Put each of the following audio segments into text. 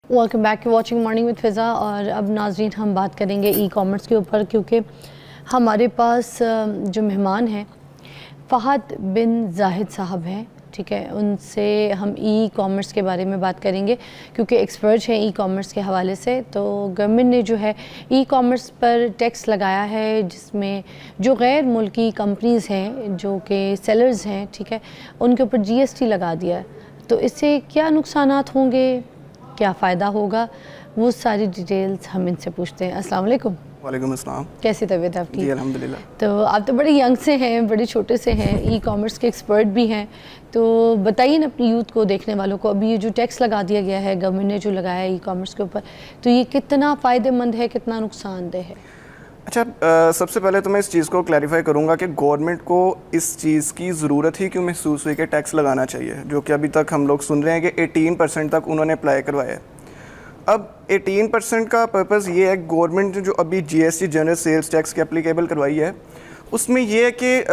Welcome back to watching morning with Fiza. और अब नाज़रीन हम बात करेंगे ई कॉमर्स के ऊपर, क्योंकि हमारे पास जो मेहमान हैं फ़हद बिन जाहिद साहब हैं, ठीक है। उनसे हम ई कॉमर्स के बारे में बात करेंगे क्योंकि एक्सपर्ट हैं ई कॉमर्स के हवाले से। तो गवर्नमेंट ने जो है ई कॉमर्स पर टैक्स लगाया है, जिसमें जो गैर मुल्की कंपनीज़ हैं जो कि सेलर्स हैं, ठीक है, उनके ऊपर जीएसटी लगा दिया है। तो इससे क्या नुकसानात होंगे, क्या फ़ायदा होगा, वो सारी डिटेल्स हम इनसे पूछते हैं। अस्सलाम वालेकुम। वालेकुम अस्सलाम। कैसी तबीयत आपकी? जी अल्हम्दुलिल्लाह। तो आप तो बड़े यंग से हैं, बड़े छोटे से हैं, ई कॉमर्स के एक्सपर्ट भी हैं, तो बताइए ना अपनी यूथ को, देखने वालों को, अभी ये जो टैक्स लगा दिया गया है, गवर्नमेंट ने जो लगाया है ई कॉमर्स के ऊपर, तो ये कितना फ़ायदेमंद है, कितना नुकसानदेह है? अच्छा, सबसे पहले तो मैं इस चीज़ को क्लैरिफाई करूंगा कि गवर्नमेंट को इस चीज़ की ज़रूरत ही क्यों महसूस हुई कि टैक्स लगाना चाहिए, जो कि अभी तक हम लोग सुन रहे हैं कि 18% तक उन्होंने अप्लाई करवाया है। अब 18% का पर्पज़ ये है, गवर्नमेंट ने जो अभी जीएसटी जनरल सेल्स टैक्स की एप्लीकेबल करवाई है, उसमें यह है कि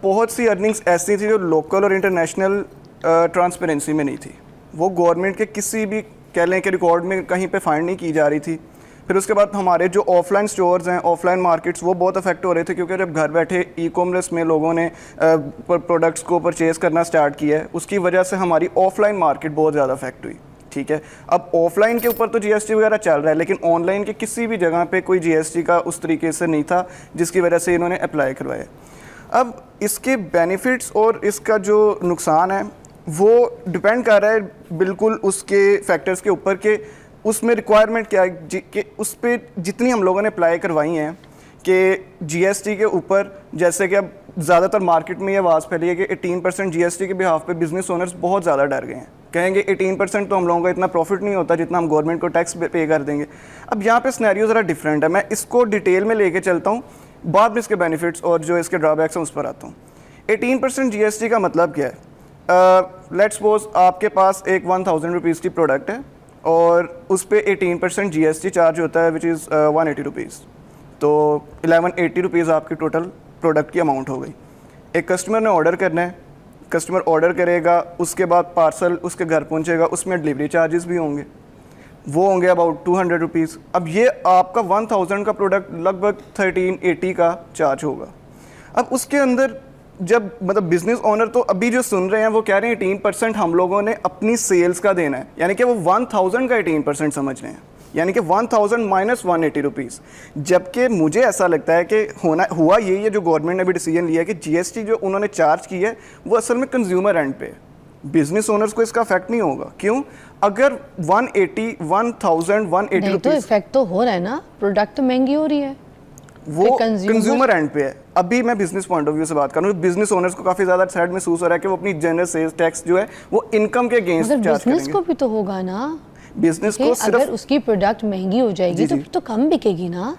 बहुत सी अर्निंग्स ऐसी थी जो लोकल और इंटरनेशनल ट्रांसपेरेंसी में नहीं थी। वो गवर्नमेंट के किसी भी कह लें कि रिकॉर्ड में कहीं पे फाइंड नहीं की जा रही थी। फिर उसके बाद हमारे जो ऑफलाइन स्टोर्स हैं, ऑफलाइन मार्केट्स, वो बहुत अफेक्ट हो रहे थे, क्योंकि जब घर बैठे ई कॉमर्स में लोगों ने प्रोडक्ट्स को परचेज़ करना स्टार्ट किया है, उसकी वजह से हमारी ऑफलाइन मार्केट बहुत ज़्यादा अफेक्ट हुई, ठीक है। अब ऑफलाइन के ऊपर तो जीएसटी वगैरह चल रहा है, लेकिन ऑनलाइन के किसी भी जगह पे कोई जीएसटी का उस तरीके से नहीं था, जिसकी वजह से इन्होंने अप्लाई करवाया। अब इसके बेनिफिट्स और इसका जो नुकसान है वो डिपेंड कर रहा है बिल्कुल उसके फैक्टर्स के ऊपर कि उसमें रिक्वायरमेंट क्या है, कि उस पर जितनी हम लोगों ने अप्लाई करवाई हैं कि जीएसटी के ऊपर, जैसे कि अब ज़्यादातर मार्केट में ये आवाज़ फैली है कि 18% जीएसटी के बिहाफ पे बिज़नेस ओनर्स बहुत ज़्यादा डर गए हैं, कहेंगे 18% तो हम लोगों का इतना प्रॉफिट नहीं होता जितना हम गवर्नमेंट को टैक्स पे कर देंगे। अब यहाँ पे सिनेरियो ज़रा डिफरेंट है, मैं इसको डिटेल में लेके चलता हूँ, बाद में इसके बेनिफिट्स और जो इसके ड्रॉबैक्स हैं उस पर आता हूँ। 18% जीएसटी का मतलब क्या है? लेट्स सपोज आपके पास एक 1000 रुपीज़ की प्रोडक्ट है और उस पर 18% जीएसटी चार्ज होता है, विच इज़ 180 रुपीज़। तो 1180 रुपीज़ आपकी टोटल प्रोडक्ट की अमाउंट हो गई। एक कस्टमर ने ऑर्डर करना है, कस्टमर ऑर्डर करेगा, उसके बाद पार्सल उसके घर पहुंचेगा, उसमें डिलीवरी चार्जेस भी होंगे, वो होंगे अबाउट 200 रुपीज़। अब ये आपका 1000 का प्रोडक्ट लगभग 1380 का चार्ज होगा। अब उसके अंदर जब मतलब बिजनेस ओनर तो अभी जो सुन रहे हैं वो कह रहे हैं 18% हम लोगों ने अपनी सेल्स का देना है, यानी कि वो 1000 का 18% समझ रहे हैं, यानी कि 1000 माइनस 180 रुपीज़। जबकि मुझे ऐसा लगता है कि हुआ यही है, जो गवर्नमेंट ने भी डिसीजन लिया है कि जीएसटी जो उन्होंने चार्ज की है वो असल में कंज्यूमर एंड पे है, बिजनेस ओनर्स को इसका इफेक्ट नहीं होगा। क्यों? अगर 180 तो इफेक्ट तो हो रहा है ना, प्रोडक्ट तो महंगी हो रही है, वो कंज्यूमर एंड पे है। अभी मैं बिजनेस पॉइंट ऑफ व्यू से बात करूँ, बिजनेस ओनर्स को काफी ज्यादा थ्रेट महसूस हो रहा है कि वो अपनी जनरल सेल्स टैक्स जो है वो इनकम के अगेंस्ट चार्ज करेंगे। बिजनेस को भी तो होगा ना, बिजनेस को सिर्फ अगर उसकी प्रोडक्ट महंगी हो जाएगी तो कम बिकेगी ना,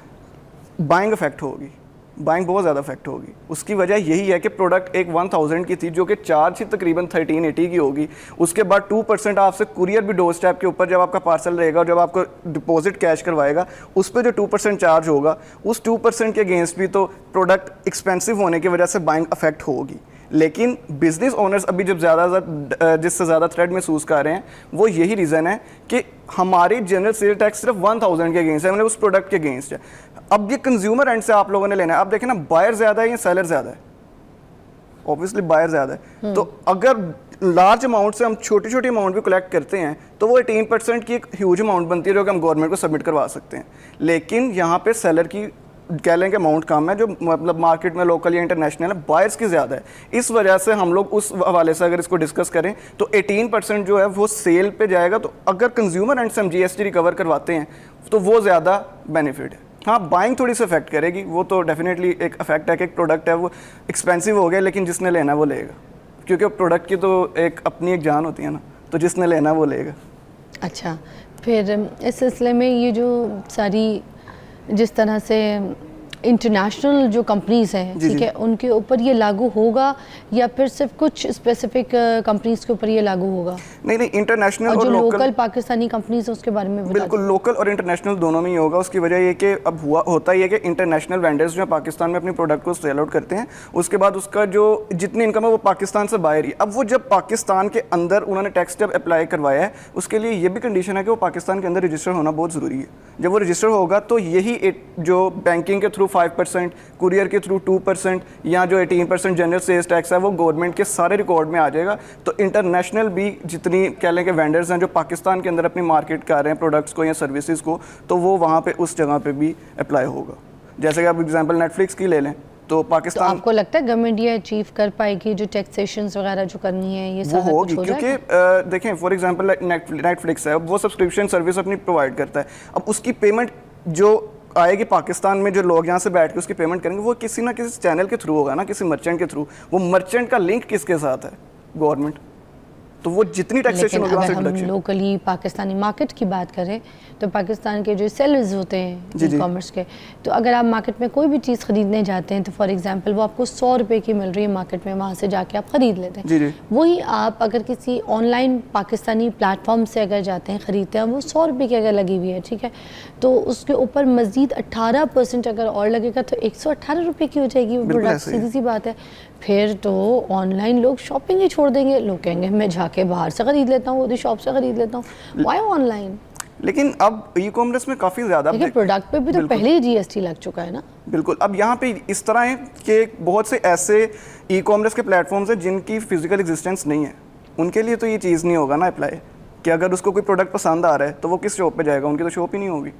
बाइंग इफेक्ट होगी, बाइंग बहुत ज़्यादा इफेक्ट होगी। उसकी वजह यही है कि प्रोडक्ट एक 1000 की थी जो कि चार्ज ही तकरीबन 1380 की होगी। उसके बाद 2% आपसे कुरियर भी डोर स्टेप के ऊपर जब आपका पार्सल रहेगा और जब आपको डिपॉजिट कैश करवाएगा उस पर जो 2% चार्ज होगा, उस 2% के अगेंस्ट भी तो प्रोडक्ट एक्सपेंसिव होने की वजह से बाइंग अफेक्ट होगी। लेकिन बिजनेस ओनर्स अभी जब जिससे ज़्यादा थ्रेट महसूस कर रहे हैं वो यही रीज़न है कि हमारी जनरल सेल टैक्स सिर्फ 1000 के अगेंस्ट है, मतलब उस प्रोडक्ट के अगेंस्ट है। अब ये कंज्यूमर एंड से आप लोगों ने लेना है। आप देखें ना, बायर ज़्यादा है या सेलर ज़्यादा है? ऑब्वियसली बायर ज़्यादा है। तो अगर लार्ज अमाउंट से हम छोटी छोटी अमाउंट भी कलेक्ट करते हैं तो वो 18% की एक ह्यूज अमाउंट बनती है जो कि हम गवर्नमेंट को सबमिट करवा सकते हैं। लेकिन यहाँ पे सेलर की कह लें कि अमाउंट कम है, जो मतलब मार्केट में लोकल या इंटरनेशनल है, बायर्स की ज़्यादा है। इस वजह से हम लोग उस हवाले से अगर इसको डिस्कस करें तो 18% जो है वो सेल पे जाएगा। तो अगर कंज्यूमर एंड से हम जीएसटी रिकवर करवाते हैं तो वो ज़्यादा बेनिफिट है। हाँ, बाइंग थोड़ी सी अफेक्ट करेगी, वो तो डेफिनेटली एक अफेक्ट है कि एक प्रोडक्ट है वो एक्सपेंसिव हो गया, लेकिन जिसने लेना वो लेगा, क्योंकि प्रोडक्ट की तो एक अपनी एक जान होती है ना, तो जिसने लेना वो लेगा। अच्छा, फिर इस सिलसिले में ये जो सारी जिस तरह से इंटरनेशनल जो कंपनीज हैं, जी, ठीक जी। है, उनके ऊपर ये लागू होगा या फिर सिर्फ कुछ स्पेसिफिक कंपनीज के ऊपर ये लागू होगा? नहीं, इंटरनेशनल और और जो लोकल लोकल, पाकिस्तानी कंपनीज हैं उसके बारे में बता बिल्कुल लोकल और इंटरनेशनल दोनों में ही होगा। उसकी वजह ये कि अब होता ही है कि इंटरनेशनल वेंडर्स जो पाकिस्तान में अपनी प्रोडक्ट को सेल आउट करते हैं, उसके बाद उसका जो जितनी इनकम है वो पाकिस्तान से बाहर ही। अब वो जब पाकिस्तान के अंदर उन्होंने टैक्स जब अप्लाई करवाया है, उसके लिए ये भी कंडीशन है कि वो पाकिस्तान के अंदर रजिस्टर होना बहुत ज़रूरी है। जब वो रजिस्टर होगा तो यही जो बैंकिंग के थ्रू 5%, कुरियर के थ्रू 2% या जो 18% जनरल सेल्स टैक्स है वो गवर्नमेंट के सारे रिकॉर्ड में आ जाएगा। तो इंटरनेशनल भी जितनी कह लें कि वेंडर्स हैं जो पाकिस्तान के अंदर अपनी मार्केट कर रहे हैं प्रोडक्ट्स को या सर्विसेज को, तो वो वहाँ पे उस जगह पे भी अप्लाई होगा। जैसे कि आप एग्जांपल नेटफ्लिक्स की ले लें तो तो पाकिस्तान, आपको लगता है गवर्नमेंट ये अचीव कर पाएगी जो टैक्सेशंस वगैरह जो करनी है ये वो सारा होगी? कुछ हो क्योंकि जाएगा? देखें फॉर एग्जांपल नेटफ्लिक्स है, वो सब्सक्रिप्शन सर्विस अपनी प्रोवाइड करता है। अब उसकी पेमेंट जो आएगी पाकिस्तान में, जो लोग यहाँ से बैठ के उसकी पेमेंट करेंगे, वो किसी ना किसी चैनल के थ्रू होगा ना, किसी मर्चेंट के थ्रू। वो मर्चेंट का लिंक किसके साथ है? गवर्नमेंट। तो वो जितनी टैक्सेशन लेकिन होगी वहाँ से अगर हम डिडक्शन। लोकली पाकिस्तानी मार्केट की बात करें तो पाकिस्तान के जो सेलर्स होते हैं जी, जी। ई कॉमर्स के, तो अगर आप मार्केट में कोई भी चीज़ ख़रीदने जाते हैं तो फॉर एग्जांपल वो आपको 100 रुपये की मिल रही है मार्केट में, वहाँ से जाके आप ख़रीद लेते हैं। जी, जी। वही आप अगर किसी ऑनलाइन पाकिस्तानी प्लेटफॉर्म से अगर जाते हैं ख़रीदते हैं, वो 100 रुपये की अगर लगी हुई है, ठीक है, तो उसके ऊपर मज़ीद 18% अगर और लगेगा तो 118 रुपये की हो जाएगी वो बिल्कुल प्रोडक्ट। ऐसे ही है। सीधी सी बात है। फिर तो ऑनलाइन लोग शॉपिंग ही छोड़ देंगे, लोग कहेंगे मैं जाके बाहर से ख़रीद लेता हूँ, उसी शॉप से ख़रीद लेता हूँ, वाई ऑनलाइन? लेकिन अब ई कॉमर्स में काफ़ी ज़्यादा लेकिन प्रोडक्ट पे भी तो बिल्कुल। पहले ही जीएसटी लग चुका है ना। बिल्कुल। अब यहाँ पे इस तरह है कि बहुत से ऐसे ई कॉमर्स के प्लेटफॉर्म्स हैं जिनकी फिजिकल एग्जिस्टेंस नहीं है, उनके लिए तो ये चीज़ नहीं होगा ना अप्लाई, कि अगर उसको कोई प्रोडक्ट पसंद आ रहा है तो वो किस शॉप पे जाएगा, उनकी तो शॉप ही नहीं होगी।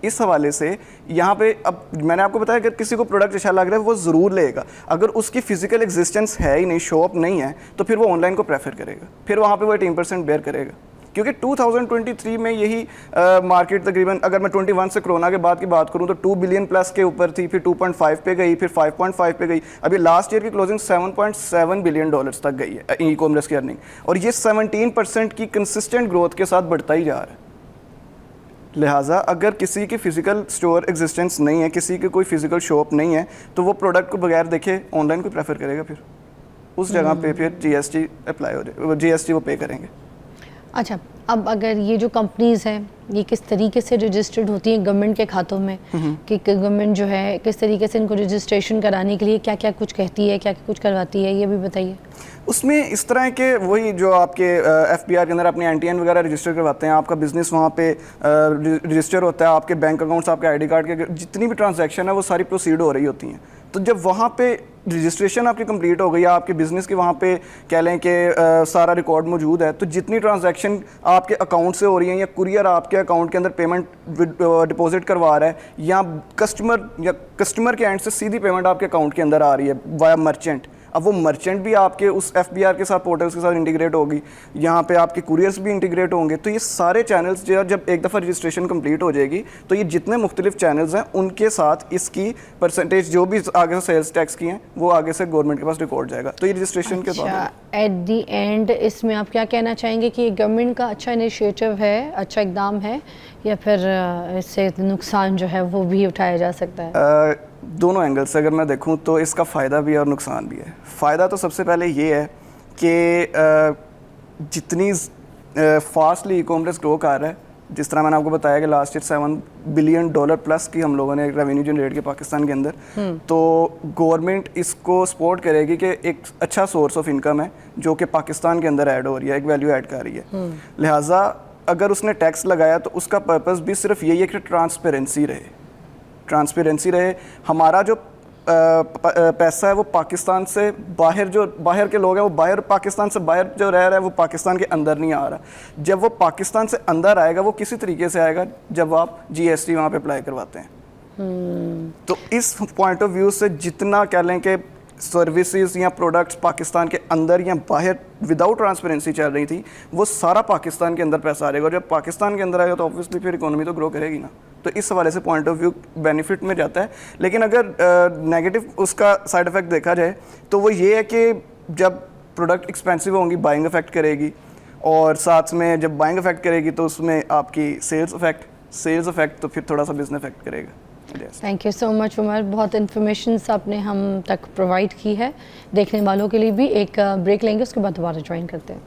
इस हवाले से यहाँ पे अब मैंने आपको बताया, अगर किसी को प्रोडक्ट अच्छा लग रहा है वो ज़रूर लेगा। अगर उसकी फिजिकल एग्जिस्टेंस है ही नहीं, शॉप नहीं है, तो फिर वो ऑनलाइन को प्रेफर करेगा, फिर वहाँ पे वो 18% बेयर करेगा। क्योंकि 2023 में यही मार्केट तकरीबन, अगर मैं 21 से कोरोना के बाद की बात करूँ तो 2 बिलियन प्लस के ऊपर थी, फिर 2.5 पे गई, फिर 5.5 पे गई, अभी लास्ट ईयर की क्लोजिंग 7.7 बिलियन डॉलर्स तक गई है ई कॉमर्स की अर्निंग, और ये 17% की कंसिस्टेंट ग्रोथ के साथ बढ़ता ही जा रहा है। लिहाजा अगर किसी की फ़िज़िकल स्टोर एग्जिस्टेंस नहीं है, किसी की कोई फ़िज़िकल शॉप नहीं है, तो वो प्रोडक्ट को बगैर देखे ऑनलाइन को प्रेफर करेगा, फिर उस जगह पे फिर जीएसटी अप्लाई हो जाए, जीएसटी वो पे करेंगे। अच्छा, अब अगर ये जो कंपनीज़ हैं ये किस तरीके से रजिस्टर्ड होती हैं गवर्नमेंट के खातों में, कि गवर्नमेंट जो है किस तरीके से इनको रजिस्ट्रेशन कराने के लिए क्या क्या कुछ कहती है, क्या क्या कुछ करवाती है, ये भी बताइए। उसमें इस तरह के वही जो आपके एफपीआर के अंदर अपने एनटीएन वगैरह रजिस्टर करवाते हैं, आपका बिजनेस वहाँ पे रजिस्टर होता है, आपके बैंक अकाउंट्स, आपके आईडी कार्ड के जितनी भी ट्रांजैक्शन है वो सारी प्रोसीड हो रही होती हैं। तो जब वहाँ पे रजिस्ट्रेशन आपकी कंप्लीट हो गई, आपके बिज़नेस की वहाँ पे कह लें कि सारा रिकॉर्ड मौजूद है, तो जितनी ट्रांजैक्शन आपके अकाउंट से हो रही हैं या कुरियर आपके अकाउंट के अंदर पेमेंट डिपॉजिट करवा रहा है, या कस्टमर के एंड से सीधी पेमेंट आपके अकाउंट के अंदर आ रही है वाया मर्चेंट, अब वो मर्चेंट भी आपके उस एफबीआर के साथ, पोर्टल्स के साथ इंटीग्रेट होगी, यहाँ पे आपके कुरियर्स भी इंटीग्रेट होंगे। तो ये सारे चैनल्स जो जब एक दफ़ा रजिस्ट्रेशन कंप्लीट हो जाएगी तो ये जितने मुख्तलिफ चैनल्स हैं उनके साथ इसकी परसेंटेज जो भी आगे से सेल्स टैक्स की हैं वो आगे से गवर्नमेंट के पास रिकॉर्ड जाएगा। तो ये रजिस्ट्रेशन के बाद एट दी एंड इसमें आप क्या कहना चाहेंगे कि गवर्नमेंट का अच्छा इनिशिएटिव है, अच्छा इकदाम है, या फिर इससे नुकसान जो है वो भी उठाया जा सकता है? दोनों एंगल से अगर मैं देखूं तो इसका फ़ायदा भी है और नुकसान भी है। फ़ायदा तो सबसे पहले ये है कि जितनी फास्टली ई कॉमर्स ग्रो कर रहा है, जिस तरह मैंने आपको बताया कि लास्ट ईयर $7 बिलियन प्लस की हम लोगों ने रेवेन्यू जनरेट किया पाकिस्तान के अंदर, तो गवर्नमेंट इसको सपोर्ट करेगी कि एक अच्छा सोर्स ऑफ इनकम है जो कि पाकिस्तान के अंदर ऐड हो रही है, एक वैल्यू ऐड कर रही है। लिहाजा अगर उसने टैक्स लगाया तो उसका पर्पस भी सिर्फ यही है कि ट्रांसपेरेंसी रहे। हमारा जो पैसा है वो पाकिस्तान से बाहर, जो बाहर के लोग हैं वो बाहर, पाकिस्तान से बाहर जो रह रहा है वो पाकिस्तान के अंदर नहीं आ रहा। जब वो पाकिस्तान से अंदर आएगा वो किसी तरीके से आएगा जब आप जीएसटी वहाँ पे अप्लाई करवाते हैं। तो इस पॉइंट ऑफ व्यू से जितना कह लें कि सर्विसेज या प्रोडक्ट्स पाकिस्तान के अंदर या बाहर विदाउट ट्रांसपेरेंसी चल रही थी, वो सारा पाकिस्तान के अंदर पैसा आ जाएगा, और जब पाकिस्तान के अंदर आएगा तो ऑब्वियसली फिर इकोनॉमी तो ग्रो करेगी ना। तो इस हवाले से पॉइंट ऑफ व्यू बेनिफिट में जाता है। लेकिन अगर नेगेटिव उसका साइड इफ़ेक्ट देखा जाए तो वो ये है कि जब प्रोडक्ट एक्सपेंसिव होंगी बाइंग इफेक्ट करेगी, और साथ में जब बाइंग इफेक्ट करेगी तो उसमें आपकी सेल्स इफेक्ट तो फिर थोड़ा सा बिजनेस इफेक्ट करेगा। Yes. Thank you so much Umar, बहुत इन्फॉर्मेशन आपने हम तक प्रोवाइड की है। देखने वालों के लिए भी एक ब्रेक लेंगे, उसके बाद दोबारा ज्वाइन करते हैं।